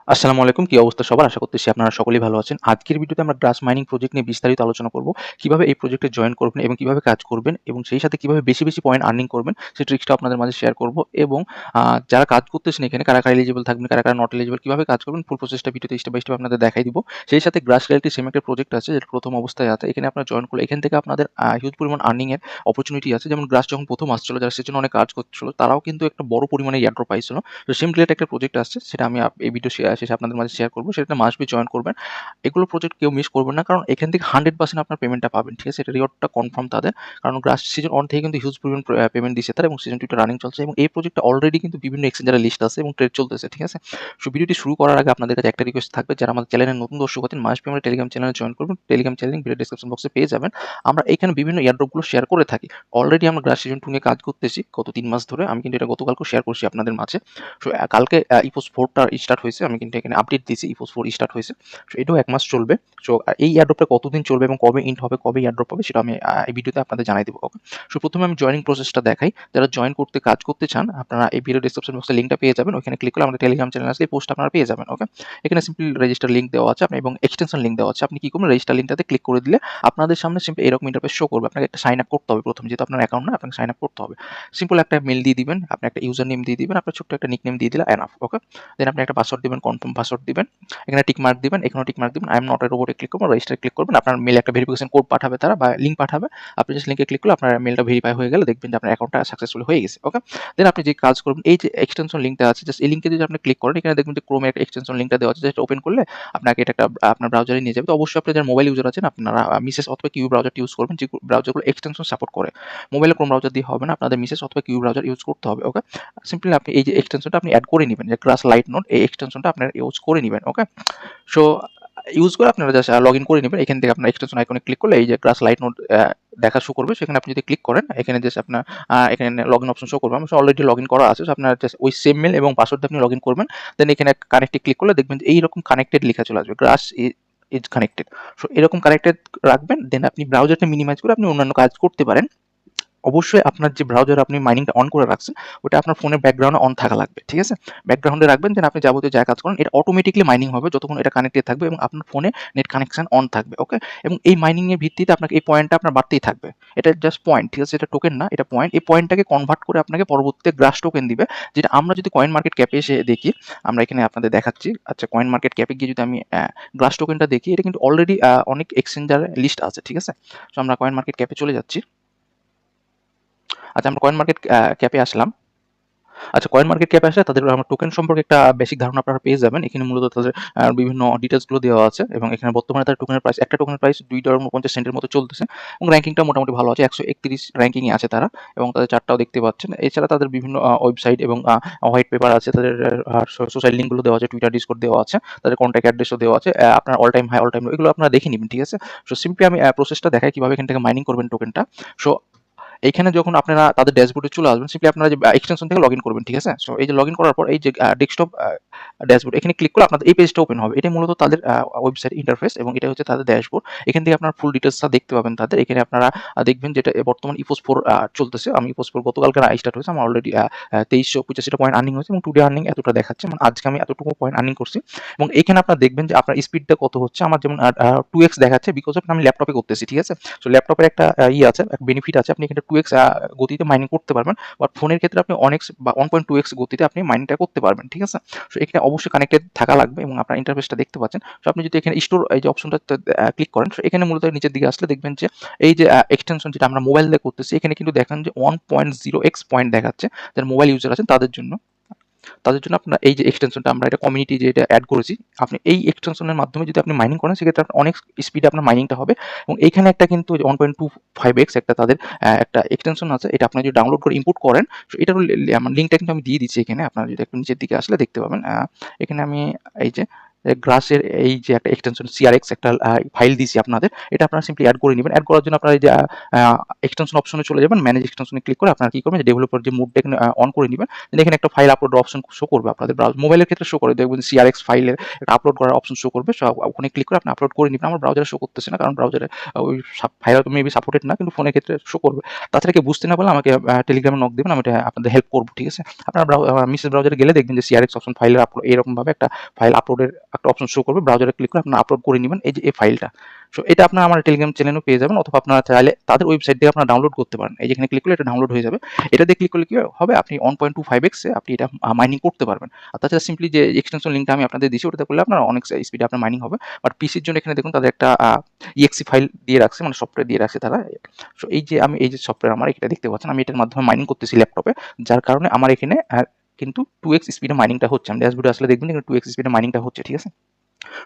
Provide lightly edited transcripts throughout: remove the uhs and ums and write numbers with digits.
আসসালামু আলাইকুম। কি অবস্থা সবার? আশা করতেছি আপনারা সকলেই ভালো আছেন। আজকের ভিডিওতে আমরা গ্রাস মাইনিং প্রজেক্ট নিয়ে বিস্তারিত আলোচনা করব। কিভাবে এই প্রজেক্টে জয়েন করবেন এবং কিভাবে কাজ করবেন এবং সেই সাথে কিভাবে বেশি, বেশি পয়েন্ট আর্নিং করবেন সেই ট্রিক্সটাও আপনাদের মাঝে শেয়ার করব এবং যারা কাজ করতেছেন এখানে কারা, কারা এলিজিবল থাকবেন, কারা, কারা নট এলিজিবল, কিভাবে কাজ করবেন ফুল প্রসেসটা ভিডিওতে স্টেপ বাই স্টেপ আপনাদের দেখাই দিব। সেই সাথে গ্রাস রিয়ালিটি সেম একটা প্রজেক্ট আছে যেটা প্রথম অবস্থায় আছে। এখানে আপনারা জয়েন করলে এখান থেকে আপনাদের হিউজ পরিমাণ আর্নিং এর অপরচুনিটি আছে। যেমন গ্রাস যখন প্রথম আসছিল যারা সেজন্য অনেক কাজ করছিল তারাও কিন্তু একটা বড় পরিমাণে এয়ারড্রপ পাইছিল। তো সেম রিলেটেড একটা প্রজেক্ট আসছে সেটা আমি এই ভিডিও শেষে আপনাদের মাঝে শেয়ার করব। সেটা মাস্ট বি জয়েন করবেন। এগুলো প্রজেক্ট কেউ মিস করবেন না কারণ এখান থেকে 100% আপনার পেমেন্টটা পাবেন। ঠিক আছে? এটা রিওয়ার্ডটা কনফার্ম তাদের। কারণ গ্রাস সিজন 1 থেকে কিন্তু হিউজ পরিমাণ পেমেন্ট দিচ্ছে তারা এবং সিজন 2 টা রানিং চলছে এবং এই প্রজেক্টটা অলরেডি কিন্তু বিভিন্ন এক্সচেঞ্জারে লিস্ট আছে এবং ট্রেড চলতেছে। ঠিক আছে? সো ভিডিওটি শুরু করার আগে আপনাদের কাছে একটা রিকোয়েস্ট থাকবে, যারা আমাদের চ্যানেলের নতুন দর্শক আছেন মাস্ট বি আমাদের টেলিগ্রাম চ্যানেলে জয়েন করবেন। Telegram channel link video description বক্সে পেয়ে যাবেন। আমরা এখানে বিভিন্ন এয়ারড্রপ গুলো শেয়ার করে থাকি। অলরেডি আমরা গ্রাস সিজন 2 নিয়ে কাজ করতেছি গত 3 মাস ধরে। আমি কিন্তু এটা গতকালকেও শেয়ার করছি আপনাদের মাঝে। সো কালকে ইপোস 4 টা স্টার্ট হয়েছে। আমি কিন্তু এখানে আপডেট দিয়েছি ইপোস 4 স্টার্ট হয়েছে। সো এটাও 1 মাস চলবে। সো এই এয়ারড্রপটা কতদিন চলবে এবং কবে ইন্ট হবে, কবে এয়ারড্রপ হবে সেটা আমি এই ভিডিওতে আপনাদের জানাই দেব। ওকে? সো প্রথমে আমি জয়েনিং প্রসেসটা দেখাই। যারা জয়েন করতে কাজ করতে চান আপনারা এই ভিডিও ডেসক্রিপশন বক্সে লিংকটা পেয়ে যাবেন। ওখানে ক্লিক করলে আমাদের টেলিগ্রাম চ্যানেল আসলে পোস্ট আপনারা পেয়ে যাবেন। ওকে? এখানে সিম্পলি রেজিস্টার লিংক দেওয়া আছে এবং এক্সটেনশন লিংক দেওয়া আছে। আপনি কি করবেন, রেজিস্টার লিংকটাতে ক্লিক করে দিলে আপনাদের সামনে সিম্পলি এরকম ইন্টারফেস শো করবে। আপনাকে একটা সাইন আপ করতে হবে প্রথমে, যেহেতু আপনার অ্যাকাউন্ট না, আপনাকে সাইন আপ করতে হবে। সিম্পল একটা মেল দিয়ে দিবেন, আপনি একটা ইউজার নেম দিয়ে দিবেন, আপনার ছোট্ট একটা নিকনেম দিয়ে দিলে এনাফ। ওকে? দেন আপনি একটা পাসওয়ার্ড দিবেন, কনফার্ম পাসওয়ার্ড দিবেন। এখানে টিক মার্ক দিবেন, এখানেও টিক মার্ক দিবেন। আই এম নট এর রোবটে ক্লিক করবেন, রেজিস্টার ক্লিক করবেন। আপনার মেলে একটা ভেরিফিকেশন কোড পাঠাবে তারা বা লিংক পাঠাবে। আপনি জাস্ট লিংকে ক্লিক করলে আপনার মেলটা ভেরিফাই হয়ে গেলে দেখবেন যে আপনার অ্যাকাউন্টটা সাকসেসফুল হয়ে গেছে। ওকে? দেন আপনি যে কাজ করবেন, এই যে এক্সটেনশন লিংকটা আছে জাস্ট এই লিংকে যদি আপনি ক্লিক করেন এখানে দেখবেন যে ক্রোমে একটা এক্সটেনশন লিংকটা দেওয়া আছে, জাস্ট ওপেন করলে আপনাকে এটা একটা আপনার ব্রাউজারে নিয়ে যাবে। তো অবশ্যই আপনি যারা মোবাইল ইউজার আছেন আপনারা মিসেস অথবা কিউ ব্রাউজারটি ইউজ করবেন, যে ব্রাউজারগুলো এক্সটেনশন সাপোর্ট করে। মোবাইলে ক্রোম ব্রাউজার দিয়ে হবে না, আপনাদের মিসেস অথবা কিউ ব্রাউজার ইউজ করতে হবে। ওকে? সিম্পলি আপনি এই যে এক্সটেনশনটা আপনি অ্যাড করে নেবেন, যে গ্রাস লাইট নোট এই এক্সটেনশনটা আপনারা ইউজ করে নেবেন। ওকে? সো ইউজ করে আপনারা জাস্ট লগইন করে নেবেন। এখান থেকে আপনার এক্সটেনশন আইকনে ক্লিক করলে এই যে গ্রাস লাইট নোট দেখা শো করবে। সেখানে আপনি যদি ক্লিক করেন এখানে জাস্ট আপনার এখানে লগইন অপশন শো করবে। আমার অলরেডি লগইন করা আছে। সো আপনার জাস্ট ওই সেম মেল এবং পাসওয়ার্ড দিয়ে আপনি লগইন করবেন। দেন এখানে কানেক্টে ক্লিক করলে দেখবেন যে এইরকম কানেক্টেড লেখা চলে আসবে, গ্রাস ইজ কানেক্টেড। সো এরকম কানেক্টেড রাখবেন। দেন আপনি ব্রাউজারটা মিনিমাইজ করে আপনি অন্যান্য কাজ করতে পারেন। অবশ্যই আপনার যে ব্রাউজারে আপনি মাইনিংটা অন করে রাখছেন ওটা আপনার ফোনের ব্যাকগ্রাউন্ডে অন থাকা লাগবে। ঠিক আছে? ব্যাকগ্রাউন্ডে রাখবেন, দেন আপনি যাবতীয় যা কাজ করেন এটা অটোমেটিক্যালি মাইনিং হবে যতক্ষণ এটা কানেক্টেড থাকবে এবং আপনার ফোনে নেট কানেকশন অন থাকবে। ওকে? এবং এই মাইনিং এর ভিত্তিতে আপনাকে এই পয়েন্টটা আপনার বাড়তেই থাকবে। এটা জাস্ট পয়েন্ট। ঠিক আছে? এটা টোকেন না, এটা পয়েন্ট। এই পয়েন্টটাকে কনভার্ট করে আপনাকে পরবর্তীতে গ্রাস টোকেন দিবে, যেটা আমরা যদি কয়েন মার্কেট ক্যাপে এসে দেখি, আমরা এখানে আপনাদের দেখাচ্ছি। আচ্ছা, কয়েন মার্কেট ক্যাপে গিয়ে যদি আমি গ্রাস টোকেনটা দেখি, এটা কিন্তু অলরেডি অনেক এক্সচেঞ্জারে লিস্ট আছে। ঠিক আছে? সো আমরা কয়েন মার্কেট ক্যাপে চলে যাচ্ছি। আচ্ছা, আমরা কয়েন মার্কেট ক্যাপে আসলাম। আচ্ছা, কয়েন মার্কেট ক্যাপে আসলে তাদের আমার টোকেন সম্পর্কে একটা বেসিক ধারণা আপনারা পেয়ে যাবেন। এখানে মূলত তাদের বিভিন্ন ডিটেইলসগুলো দেওয়া আছে এবং এখানে বর্তমানে তার টোকেনের প্রাইস, একটা টোকেনের প্রাইস $2.49 মতো চলতেছে এবং র্যাঙ্কিংটা মোটামুটি ভালো আছে। 131 র্যাঙ্কিংয়ে আছে তারা এবং তাদের চার্টটাও দেখতে পাচ্ছেন। এছাড়া তাদের বিভিন্ন ওয়েবসাইট এবং হোয়াইট পেপার আছে, তাদের সোশ্যাল লিঙ্কগুলো দেওয়া আছে, টুইটার, ডিসকর্ড দেওয়া আছে, তাদের কন্ট্যাক্ট অ্যাড্রেসও দেওয়া আছে, আপনার all time high, all time low এগুলো আপনারা দেখে নিবেন। ঠিক আছে? সো সিম্পলি আমি প্রসেসটা দেখাই কিভাবে এখান থেকে মাইনিং করবেন টোকেনটা। সো এইখানে যখন আপনারা তাদের ড্যাশবোর্ডে চলে আসবেন, সিম্পলি আপনারা যে এক্সটেনশন থেকে লগইন করবেন। ঠিক আছে? সো এই যে লগইন করার পর এই যে ডেস্কটপ ড্যাশবোর্ড এখানে ক্লিক করলে আপনাদের এই পেজটা ওপেন হবে। এটাই মূলত তাদের ওয়েবসাইট ইন্টারফেস এবং এটা হচ্ছে তাদের ড্যাশবোর্ড। এখান থেকে আপনারা ফুল ডিটেইলসটা দেখতে পাবেন তাদের। এখানে আপনারা দেখবেন যেটা বর্তমান ইপোস 4 চলতেছে। আমি ইপোস 4 গতকালকে স্টার্ট হয়েছে। আমার অলরেডি 2385 পয়েন্ট আর্নিং হয়েছে এবং টুডে আর্নিং এতটা দেখাচ্ছে। মানে আজকে আমি এতটুকু পয়েন্ট আর্নিং করছি এবং এখানে আপনারা দেখবেন যে আপনার স্পিডটা কত হচ্ছে। আমার যেমন 2x দেখাচ্ছে বিকজ অফ আমি ল্যাপটপে করতেছি। ঠিক আছে? সো ল্যাপটপের একটা আছে, বেনিফিট আছে। আপনি এখানে 2x গতিতে মাইনিং করতে পারবেন। বাট ফোনের ক্ষেত্রে আপনি 1x বা 1.2x গতিতে আপনি মাইনিংটা করতে পারবেন। ঠিক আছে? সো এখানে অবশ্যই কানেক্টেড থাকা লাগবে এবং আপনার ইন্টারফেসটা দেখতে পাচ্ছেন। সো আপনি যদি এখানে স্টোর এই যে অপশনটা ক্লিক করেন, সো এখানে মূলত নিচের দিকে আসলে দেখবেন যে এই যে এক্সটেনশন যেটা আমরা মোবাইল দিয়ে করতেছি, এখানে কিন্তু দেখেন যে 1.0x পয়েন্ট দেখাচ্ছে। যারা মোবাইল ইউজার আছেন তাদের জন্য আপনার এই যে এক্সটেনশনটা আমরা এটা কমিউনিটি যে এটা অ্যাড করেছি, আপনি এই এক্সটেনশনের মাধ্যমে যদি আপনি মাইনিং করেন সেক্ষেত্রে আপনার অনেক স্পিডে আপনার মাইনিংটা হবে এবং এইখানে একটা কিন্তু 1.25x একটা তাদের একটা এক্সটেনশন আছে। এটা আপনি যদি ডাউনলোড করে ইম্পোর্ট করেন, সো এটার আমার লিঙ্কটা কিন্তু আমি দিয়ে দিচ্ছি এখানে। আপনারা যদি একটু নিচের দিকে আসলে দেখতে পাবেন। এখানে আমি এই যে গ্রাসের এই যে একটা এক্সটেনশন সিআরএক্স একটা ফাইল দিয়েছি আপনাদের, এটা আপনারা সিম্পলি অ্যাড করে নেবেন। অ্যাড করার জন্য আপনারা এই যে এক্সটেনশন অপশনে চলে যাবেন, ম্যানেজ এক্সটেনশনে ক্লিক করে আপনারা কি করবেন, ডেভেলপার যে মোডটা এখানে অন করে নেবেন। এখানে একটা ফাইল আপলোড অপশন শো করবে আপনাদের ব্রাউজার, মোবাইলের ক্ষেত্রে শো করে দেখবেন সিআরএক্স ফাইলের একটা আপলোড করার অপশন শো করবে। ওখানে ক্লিক করে আপনি আপলোড করে নেবেন। আমার ব্রাউজারে শো করতেছে না, কারণ ব্রাউজারে ওই ফাইল মেবি সাপোর্টেড না, কিন্তু ফোনের ক্ষেত্রে শো করবে। তাছাড়া কি বুঝতে না পারলে আমাকে টেলিগ্রামে নক দেবেন, আমি এটা আপনাদের হেল্প করবো, ঠিক আছে। আপনার মিসেস ব্রাউজারে গেলে দেখবেন যে সিআরএক্স অপশন ফাইলের আপলোড এরকম ভাবে একটা ফাইল আপলোডের একটা অপশন শো করবে, ব্রাউজারে ক্লিক করে আপনারা আপলোড করে নেবেন এই যে এই ফাইলটা। সো এটা আপনারা আমার টেলিগ্রাম চ্যানেলেও পেয়ে যাবেন, অথবা আপনারা চাইলে তাদের ওয়েবসাইট থেকে আপনারা ডাউনলোড করতে পারেন। এই যেখানে ক্লিক করলে এটা ডাউনলোড হয়ে যাবে। এটা দিয়ে ক্লিক করলে কি হবে, আপনি 1.25x এ আপনি এটা মাইনিং করতে পারবেন। আর তাছাড়া সিম্পলি যে এক্সটেনশন লিঙ্কটা আমি আপনাদের দিয়েছি ওটাতে করলে আপনার অনেক স্পিডে আপনার মাইনিং হবে। বাট পিসির জন্য এখানে দেখুন তাদের একটা ইএক্সি ফাইল দিয়ে রাখছে, মানে সফটওয়্যার দিয়ে রাখছে তারা। সো এই যে আমি এই যে সফটওয়্যার আমার এটা দেখতে পাচ্ছেন, আমি এটার মাধ্যমে মাইনিং করতেছি ল্যাপটপে, যার কারণে আমার এখানে কিন্তু 2x স্পিডে মাইনিংটা হচ্ছে। আমি ড্যাশবোর্ডে আসলে দেখবেন এখানে 2x স্পিডে মাইনিংটা হচ্ছে, ঠিক আছে।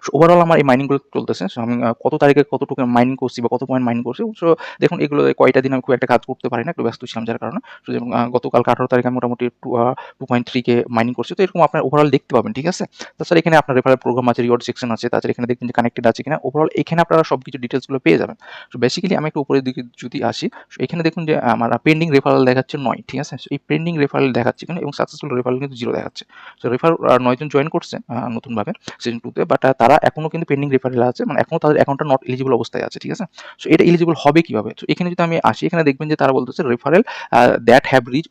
সো ওভারঅল আমার এই মাইনিংগুলো চলতেছে। সো আমি কত তারিখে কতটুকু মাইনিং করছি বা কত পয়েন্ট মাইনিং করছি। সো দেখুন এগুলো কয়টা দিন আমি খুব একটা কাজ করতে পারি না, একটু ব্যস্ত ছিলাম যার কারণে। সো যেমন গতকাল 18 তারিখে আমি মোটামুটি 2.3K মাইনিং করছি। তো এরকম আপনার ওভারঅল দেখতে পাবেন, ঠিক আছে। তাছাড়া এখানে আপনার রেফারেল প্রোগ্রাম আছে, রিওয়ার্ড সেকশন আছে, তাছাড়া এখানে দেখবেন যে কানেক্টেড আছে কিনা। ওভারঅল এখানে আপনারা সবকিছু ডিটেলসগুলো পেয়ে যাবেন। সো বেসিক্যালি আমি একটু উপরের দিকে যদি আসি, সো এখানে দেখুন যে আমার পেন্ডিং রেফারেল দেখাচ্ছে 9, ঠিক আছে। সো এই পেন্ডিং রেফারেল দেখাচ্ছে কিনা এবং সাকসেসফুল রেফারেল কিন্তু 0 দেখাচ্ছে। সো রেফারেল 9 জন জয়েন করছে নতুনভাবে সিজন 2 তে, বাট তারা এখনো কিন্তু পেন্ডিং রেফারেল আছে, মানে এখনো তাদের অ্যাকাউন্টটা নট এলিজিবল অবস্থায় আছে, ঠিক আছে। সো এটা এলিজিবল হবে কিভাবে? সো এখানে যদি আমি আসি, এখানে দেখবেন যে তারা বলতেছে referral that have reach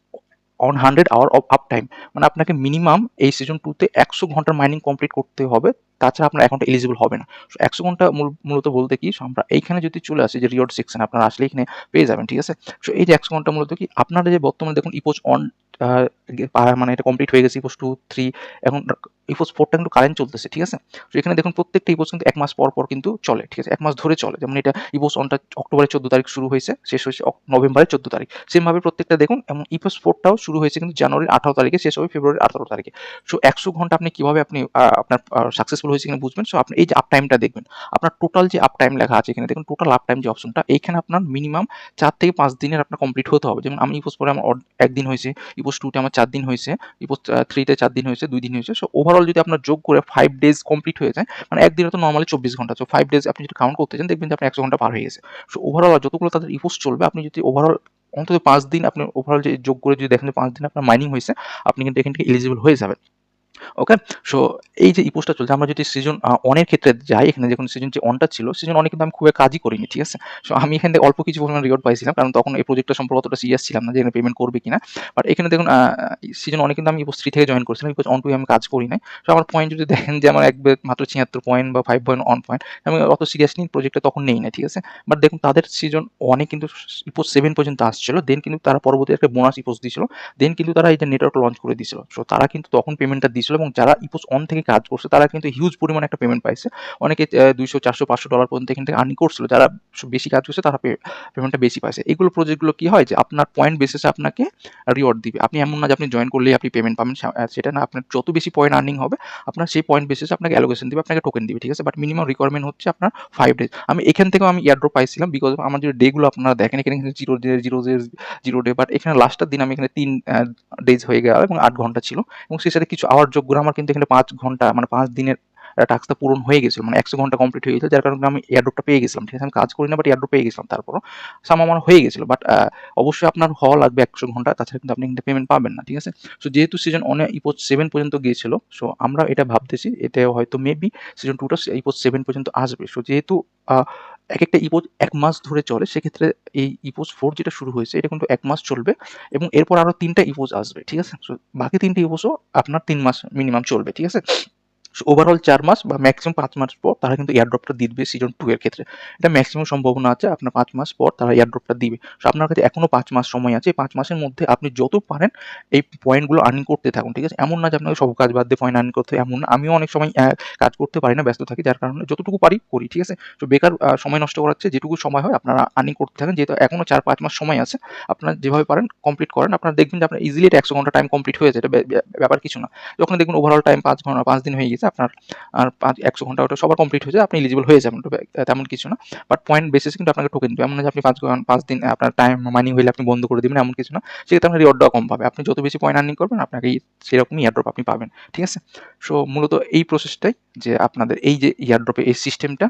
on 100 hour of up time, মানে আপনাকে মিনিমাম এই সিজন 2 তে 100 ঘন্টার মাইনিং কমপ্লিট করতে হবে, তাছাড়া আপনার অ্যাকাউন্টে এলিজিবল হবে না। সো 100 ঘন্টা মূলত বলতে কি, আমরা এইখানে যদি চলে আসি যে রিওয়ার্ড সেকশন, আপনারা আসলে এখানে পেয়ে যাবেন, ঠিক আছে। সো এই যে 100 ঘন্টা মূলত কি, আপনারা যে বর্তমানে দেখুন ইপোজ অন মানে এটা কমপ্লিট হয়ে গেছে, ইপোজ 2, 3, এখন ইপোজ 4টা কিন্তু কারেন্ট চলতেছে, ঠিক আছে। তো এখানে দেখুন প্রত্যেকটা ইপোজ কিন্তু 1 মাস পর পর কিন্তু চলে, ঠিক আছে, 1 মাস ধরে চলে। যেমন এটা ইপোজ অনটা অক্টোবরের 14 তারিখ শুরু হয়েছে, শেষ হয়েছে নভেম্বরের 14 তারিখ। সেমভাবে প্রত্যেকটা দেখুন, এবং ইপোজ 4টাও শুরু হয়েছে কিন্তু জানুয়ারির 18 তারিখে, শেষ হবে ফেব্রুয়ারির 18 তারিখে। সো 100 ঘন্টা আপনি কিভাবে আপনি আপনার সাকসেসফুল হয়েছে কিনা বুঝবেন। সো আপনি এই যে আপ টাইমটা দেখবেন, আপনার টোটাল যে আপ টাইম লেখা আছে এখানে দেখুন, টোটাল আপ টাইম যে অপশনটা, এইখানে আপনার মিনিমাম 4 থেকে 5 দিনের আপনার কমপ্লিট হতে হবে। যেমন আমি ইপোজ পরে আমার 1 দিন হয়েছে, ইপোজ 2 তে আমার 4 দিন হয়েছে, ইপোজ 3 তে 4 দিন হয়েছে, 2 দিন হয়েছে। সো ওভারঅল যদি আপনার যোগ করে 5 ডেজ কমপ্লিট হয়ে যায়, মানে একদিনে তো নর্মালি 24 ঘন্টা। সো 5 ডেজ আপনি যদি কাউন্ট করতে চান, দেখবেন যে আপনার 100 ঘন্টা পার হয়ে গেছে। সো ওভারঅল যতগুলো তাদের ইপোজ চলবে, আপনি যদি ওভারঅল অন্তত 5 দিন আপনি ওভারঅল যে যোগ করে যদি দেখেন যে 5 দিন আপনার মাইনিং হয়েছে, আপনি কিন্তু এখান থেকে এলিজিবল হয়ে যাবেন। ওকে। সো এই যে ইপোজটা চলছে, আমরা যদি সিজন 1 এর ক্ষেত্রে যাই, এখানে দেখুন সিজন যে 1টা ছিল, সিজন 1 এ কিন্তু আমি খুব একটা কাজই করিনি, ঠিক আছে। সো আমি এখান থেকে অল্প কিছু পরিমাণ রিওয়ার্ড পাইছিলাম, কারণ তখন এই প্রজেক্টটা সম্পর্কে অতটা সিরিয়াস ছিলাম না যে এখানে পেমেন্ট করবে কিনা। বাট এখানে দেখুন সিজন 1 এ কিন্তু আমি ইপোজ 3 থেকে জয়েন করছিলাম, ইপোজ 1, 2 আমি কাজ করি নাই। সো আমার পয়েন্ট যদি দেখেন যে আমার মাত্র 76 পয়েন্ট বা 5.1 পয়েন্ট, আমি অত সিরিয়াসলি প্রজেক্টটা তখন নেই না, ঠিক আছে। বাট দেখুন তাদের সিজন 1 এ কিন্তু ইপোজ 7 পর্যন্ত আসছিল, দেন কিন্তু তারা পরবর্তী একটা বোনাস ইপোজ দিয়েছিল, দেন কিন্তু তারা এই যে নেটওয়ার্ক লঞ্চ করে দিয়েছিল। সো তারা কিন্তু তখন পেমেন্টটা দিয়েছিল, এবং যারা ইপোজ 1 থেকে কাজ করছে তারা কিন্তু হিউজ পরিমাণে একটা পেমেন্ট পাইছে। অনেকে 200, 400, $500 পর্যন্ত এখান থেকে আর্নিং করছিল। যারা বেশি কাজ করছে তারা পেমেন্টটা বেশি পাইছে। এগুলো প্রজেক্টগুলো কি হয় যে আপনার পয়েন্ট বেসিসে আপনাকে রিওয়ার্ড দিবে। আপনি এমন না যে আপনি জয়েন করলেই আপনি পেমেন্ট পাবেন, সেটা না। আপনার যত বেশি পয়েন্ট আর্নিং হবে, আপনার সেই পয়েন্ট বেসিসে আপনাকে অ্যালোকেশন দিবে, আপনাকে টোকেন দিবে, ঠিক আছে। বাট মিনিমাম রিকোয়ারমেন্ট হচ্ছে আপনার 5 ডেজ। আমি এখান থেকেও আমি এয়ারড্রপ পাইছিলাম, বিকজ আমার যে ডেগুলো আপনারা দেখেন এখানে 0 ডে, 0 ডে, বাট এখানে লাস্টের দিন আমি এখানে 3 ডেজ হয়ে গেল এবং 8 ঘন্টা ছিল, এবং সেই সাথে কিছু আওয়ার যোগ করে আমার কিন্তু এখানে 5 ঘন্টা, মানে 5 দিনের টাস্কটা পূরণ হয়ে গেছিল, মানে 100 ঘন্টা কমপ্লিট হয়ে গেছিল, যার কারণে আমি এয়ারড্রপটা পেয়ে গেছিলাম, ঠিক আছে। আমি কাজ করি না, বাট এয়ারড্রপ পেয়ে গেছিলাম, তারপরও সাম আমার হয়ে গেছিল। বাট অবশ্যই আপনার হওয়া লাগবে 100 ঘন্টা, তাছাড়া কিন্তু আপনি কিন্তু পেমেন্ট পাবেন না, ঠিক আছে। সো যেহেতু সিজন 1 ইপোজ 7 পর্যন্ত গিয়েছিল, সো আমরা এটা ভাবতেছি এতে হয়তো মেবি সিজন 2টা ইপোজ 7 পর্যন্ত আসবে। সো যেহেতু এক একটা ইপোজ 1 মাস ধরে চলে, সেক্ষেত্রে এই ইপোজ 4 যেটা শুরু হয়েছে এটা কিন্তু 1 মাস চলবে, এবং এরপর আরো 3টা ইপোজ আসবে, ঠিক আছে। সো বাকি 3টে ইপোজও আপনার 3 মাস মিনিমাম চলবে, ঠিক আছে। ওভারঅল 4 মাস বা ম্যাক্সিমাম 5 মাস পর তারা কিন্তু এয়ারড্রপটা দিবে সিজন 2 এর ক্ষেত্রে। এটা ম্যাক্সিমাম সম্ভাবনা আছে আপনার 5 মাস পর তারা এয়ারড্রপটা দিবে। সো আপনার কাছে এখনো 5 মাস সময় আছে। এই 5 মাসের মধ্যে আপনি যত পারেন এই পয়েন্টগুলো আর্নিং করতে থাকুন, ঠিক আছে। এমন না যে আপনাকে সব কাজ বাদ দিয়ে পয়েন্ট আর্নিং করতে হয়, এমন না। আমিও অনেক সময় কাজ করতে পারি না, ব্যস্ত থাকি, যার কারণে যতটুকু পারি করি, ঠিক আছে। তো বেকার সময় নষ্ট করার চেয়ে যেটুকু সময় হয় আপনারা আর্নিং করতে থাকেন, যেহেতু এখনো 4-5 মাস সময় আছে। আপনারা যেভাবে পারেন কমপ্লিট করেন, আপনারা দেখবেন যে আপনার ইজিলি এটা 100 ঘন্টা টাইম কমপ্লিট হয়ে যায়, এটা ব্যাপার কিছু না। যখন দেখবেন ওভারঅল টাইম 5 ঘন্টা, 5 দিন হয়ে গেছে, আছে, আপনার আর 100 ঘন্টা ওটা সবার কমপ্লিট হয়ে যায়, আপনি এলিজিবল হয়ে যাবেন। তবে তেমন কিছু না, বাট পয়েন্ট বেসিসে কিন্তু আপনাকে টোকেন দিবে। এমন না যে আপনি 5 দিন আপনার টাইম মাইনিং হইলে আপনি বন্ধ করে দিবেন, এমন কিছু না। সেক্ষেত্রে আপনার রিওয়ার্ডটাও কম পাবে। আপনি যত বেশি পয়েন্ট আর্নিং করবেন আপনাকে সেরকমই এয়ারড্রপ আপনি পাবেন, ঠিক আছে? সো মূলত এই প্রসেসটাই, যে আপনাদের এই যে এয়ারড্রপে এই সিস্টেমটা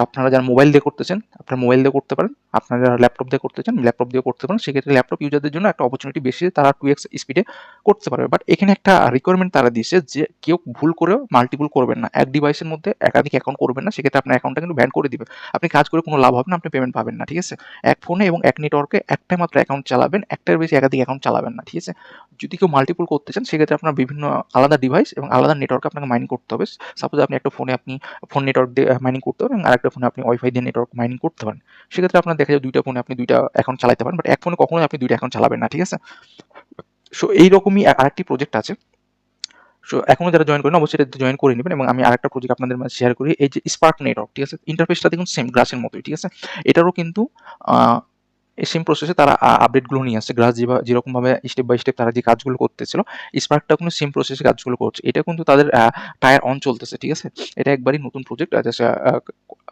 আপনারা যারা মোবাইল দিয়ে করতেছেন আপনারা মোবাইল দিয়ে করতে পারেন, আপনারা যারা ল্যাপটপ দিয়ে করতে চান ল্যাপটপ দিয়ে করতে পারেন। সেক্ষেত্রে ল্যাপটপ ইউজারদের জন্য একটা অপরচুনিটি বেশি, তারা 2x স্পিডে করতে পারবে। বাট এখানে একটা রিকোয়ারমেন্ট তারা দিচ্ছে যে কেউ ভুল করেও মাল্টিপুল করবেন না, এক ডিভাইসের মধ্যে একাধিক অ্যাকাউন্ট করবেন না, সেক্ষেত্রে আপনার অ্যাকাউন্টটা কিন্তু ব্যান করে দিবে। আপনি কাজ করে কোনো লাভ হবে না, আপনি পেমেন্ট পাবেন না, ঠিক আছে? এক ফোনে এবং এক নেটওয়ার্কে একটাই মাত্র অ্যাকাউন্ট চালাবেন, একটার বেশি একাধিক অ্যাকাউন্ট চালাবেন না, ঠিক আছে? যদি কেউ মাল্টিপুল করতে চান সেক্ষেত্রে আপনার বিভিন্ন আলাদা ডিভাইস এবং আলাদা নেটওয়ার্কে আপনাকে মাইনিং করতে হবে। সাপোজ আপনি একটা ফোনে আপনি ফোন নেটওয়ার্ক দিয়ে মাইনিং করতে পারেন, এবং আরেকটা ফোনে আপনি ওয়াইফাই দিয়ে নেটওয়ার্ক মাইনিং করতে পারেন। সেক্ষেত্রে আপনার দেখা যায় দুইটা ফোনে আপনি দুইটা অ্যাকাউন্ট চালাতে পারেন, বাট এক ফোনে কখনোই আপনি দুইটা অ্যাকাউন্ট চালাবেন না, ঠিক আছে? সো এইরকমই আরেকটি প্রজেক্ট আছে। সো এখনো যারা জয়েন করেন অবশ্যই এটাতে জয়েন করে নেবেন। এবং আমি আরেকটা প্রজেক্ট আপনাদের মাঝে শেয়ার করি, এই যে স্পার্ক নেটওয়ার্ক, ঠিক আছে? ইন্টারফেসটা দেখুন সেম গ্রাসের মতোই, ঠিক আছে? এটারও কিন্তু এই সেম প্রসেসে তারা আপডেটগুলো নিয়ে আসছে। গ্রাস যেরকমভাবে স্টেপ বাই স্টেপ তারা যে কাজগুলো করতেছিল, স্পার্কটা কিন্তু সেম প্রসেসে কাজগুলো করছে। এটা কিন্তু তাদের টায়ার অন চলতেছে, ঠিক আছে? এটা একবারই নতুন প্রজেক্ট,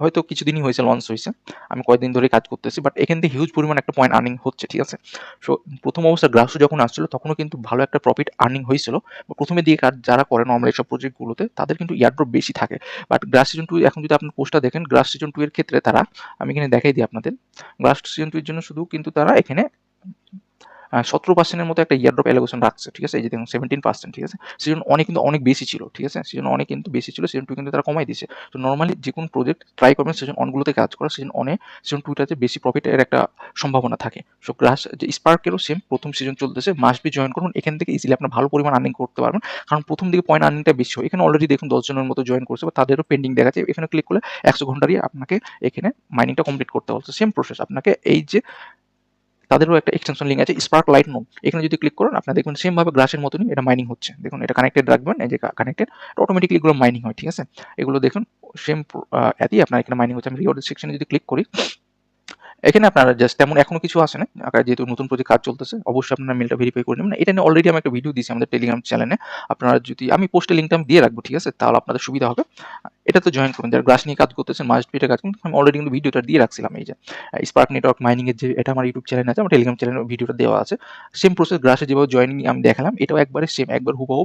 হয়তো কিছুদিনই হয়েছে লঞ্চ হয়েছে, আমি কয়েকদিন ধরে কাজ করতেছি, বাট এখান থেকে হিউজ পরিমাণ একটা পয়েন্ট আর্নিং হচ্ছে, ঠিক আছে? সো প্রথম অবস্থা গ্রাসও যখন আসছিল তখনও কিন্তু ভালো একটা প্রফিট আর্নিং হয়েছিল। প্রথমের দিকে কাজ যারা করে নর্মাল এইসব প্রজেক্টগুলোতে তাদের কিন্তু ইয়ারড্রপ বেশি থাকে। বাট গ্রাস সিজন 2 এখন যদি আপনার পোস্টটা দেখেন, গ্রাস সিজন 2 এর ক্ষেত্রে তারা, আমি এখানে দেখাই দিই আপনাদের, গ্রাস সিজন 2 এর জন্য শুধু কিন্তু তারা এখানে 17% মতো একটা ইয়ারড্রপ অ্যালোকেশন রাখছে, ঠিক আছে? এই যে দেখুন 17%, ঠিক আছে? সিজন অনেক কিন্তু অনেক বেশি ছিল, ঠিক আছে? সিজন অনেক কিন্তু বেশি ছিল, সিজন 2 কিন্তু তারা কমাই দিয়েছে। তো নর্মালি যে কোনো প্রজেক্ট ট্রাই করবেন সিজন 1 গুলোতে কাজ করা, সিজন 2 টাতে বেশি প্রফিটের একটা সম্ভাবনা থাকে। সো গ্রাস যে স্পার্কেরও সেম প্রথম সিজন চলতেছে, মাস্ট বি জয়েন করুন। এখান থেকে ইজিলি আপনার ভালো পরিমাণ আর্নিং করতে পারবেন, কারণ প্রথম দিকে পয়েন্ট আর্নিংটা বেশি হয়। এখানে অলরেডি দেখুন 10 জনের মতো জয়েন করছে, বা তাদেরও পেন্ডিং দেখাচ্ছে। এখানে ক্লিক করলে 100 ঘন্টারই আপনাকে এখানে মাইনিংটা কমপ্লিট করতে বলছে। সেম প্রসেস, আপনাকে এই যে তাদেরও একটা এক্সটেনশন লিঙ্ক আছে স্পার্ক লাইট নোড, এখানে যদি ক্লিক করেন আপনারা দেখবেন সেম ভাবে গ্রাসের মতনই এটা মাইনিং হচ্ছে। দেখুন এটা কানেক্টেড রাখবেন, এই যে কানেক্টেড, অটোমেটিকলি এগুলো মাইনিং হয়, ঠিক আছে? এগুলো দেখুন সেম এতই আপনার এখানে মাইনিং হচ্ছে। আমি রিওয়ার্ড সেকশনে যদি ক্লিক করি, এখানে আপনারা জাস্ট তেমন এখনো কিছু আসে না, যেহেতু নতুন প্রজেক্ট কাজ চলতেছে, অবশ্যই আপনারা মেলটা ভেরিফাই করে নেবেন। এটা নিয়ে অলরেডি আমি একটা ভিডিও দিয়েছি আমাদের টেলিগ্রাম চ্যানেলে, আপনারা যদি, আমি পোস্টের লিঙ্কটা আমি দিয়ে রাখবো, ঠিক আছে? তাহলে আপনাদের সুবিধা হবে। এটা তো জয়েন করুন, যারা গ্রাস নিয়ে কাজ করতেছেন মাস্ট বি এটা কাজ করুন। আমি অলরেডি কিন্তু ভিডিওটা দিয়ে রাখছিলাম, এই যে স্পার্ক নেটওয়ার্ক মাইনিং এর যে, এটা আমার ইউটিউব চ্যানেল আছে, আমার টেলিগ্রাম চ্যানেলে ভিডিওটা দেওয়া আছে। সেম প্রসেস গ্রাসে যেভাবে জয়েনিং আমি দেখালাম, এটাও একবারে সেম, একবার হুবহু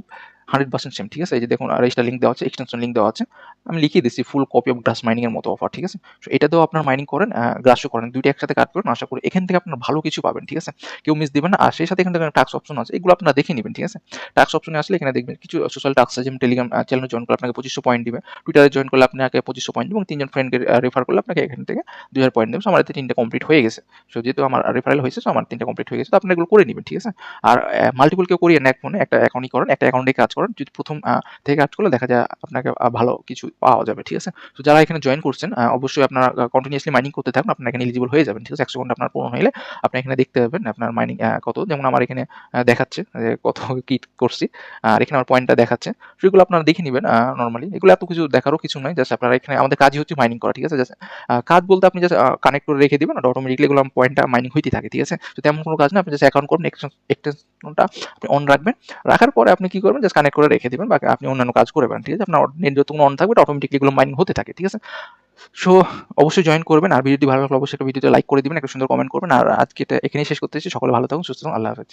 100% সেম, ঠিক আছে? এই যে দেখুন রেজিস্টার লিঙ্ক দেওয়া আছে, এক্সটেনশন লিঙ্ক দেওয়া আছে, আমি লিখিয়ে দিচ্ছি ফুল কপি অফ গ্রাস মাইনিং এর মতো অফার, ঠিক আছে? সো এটাতেও আপনার মাইনিং করেন, গ্রাসও করেন, দুইটা একসাথে কাজ করেন, আশা করি এখান থেকে আপনার ভালো কিছু পাবেন, ঠিক আছে? কেউ মিস দিবেন না। আর সেই সাথে এখান থেকে টাস্ক অপশন আছে, এগুলো আপনারা দেখে নেবেন, ঠিক আছে? টাস্ক অপশনে আসলে এখানে দেখবেন কিছু সোশ্যাল টাস্ক আছে, যেমন টেলিগ্রাম চ্যানেলে জয়েন করলে আপনাকে 2500 পয়েন্ট দিবে, টুইটারে জয়েন করলে আপনাকে 2500 পয়েন্ট, এবং 3 জন ফ্রেন্ডকে রেফার করলে আপনাকে এখান থেকে 2000 পয়েন্ট দেবে। সো আমার এতে 3টা কমপ্লিট হয়ে গেছে। সো যেহেতু আমার রেফারেল হয়েছে, সো আমার 3টা কমপ্লিট হয়ে গেছে। তো আপনারা এগুলো করে নেবেন, ঠিক আছে? আর মাল্টিপল কেউ করিয়ে না, এক ফোনে একটা অ্যাকাউন্টই করেন, একটা অ্যাকাউন্টে কাজ করেন। যদি প্রথম থেকে কাজ করলে দেখা যায় আপনাকে ভালো কিছু পাওয়া যাবে, ঠিক আছে? তো যারা এখানে জয়েন করছেন অবশ্যই আপনারা কন্টিনিউয়াসলি মাইনিং করতে থাকুন, আপনারা এখানে এলিজিবল হয়ে যাবেন, ঠিক আছে? 100 ঘন্টা আপনার পূরণ হলে আপনি এখানে দেখতে পাবেন আপনার মাইনিং কত। যেমন আমার এখানে দেখাচ্ছে যে কত কি করছি, আর এখানে আমার পয়েন্টটা দেখাচ্ছে। সেগুলো আপনারা দেখে নেবেন। নর্মালি এগুলো এত কিছু দেখারও কিছু নয়, জাস্ট আপনারা এখানে, আমাদের কাজই হচ্ছে মাইনিং করা, ঠিক আছে? জাস্ট কাজ বলতে আপনি জাস্ট কানেক্ট করে রেখে দিবেন, আর অটোমেটিকলি এগুলো পয়েন্টটা মাইনিং হইতে থাকে, ঠিক আছে? তো তেমন কোনো কাজ না, আপনি জাস্ট অ্যাকাউন্ট করবেন, এক্সটেনশনটা আপনি অন রাখবেন, রাখার পরে আপনি কি করবেন, জাস্ট কানেক্ট করে রেখে দিবেন, বা আপনি অন্যান্য কাজ করে পারেন, ঠিক আছে? আপনার নেট যতক্ষণ অন থাকবে অটোমেটিকলি এগুলো মাইনিং হতে থাকে, ঠিক আছে? সো অবশ্যই জয়েন করবেন। আর ভিডিওটি ভালো লাগলে অবশ্যই একটা ভিডিওতে লাইক করে দিবেন, একটা সুন্দর কমেন্ট করবেন। আর আজকে এটা এখানেই শেষ করতেছি। সকলে ভালো থাকুন, সুস্থ থাকুন, আল্লাহ হাফেজ।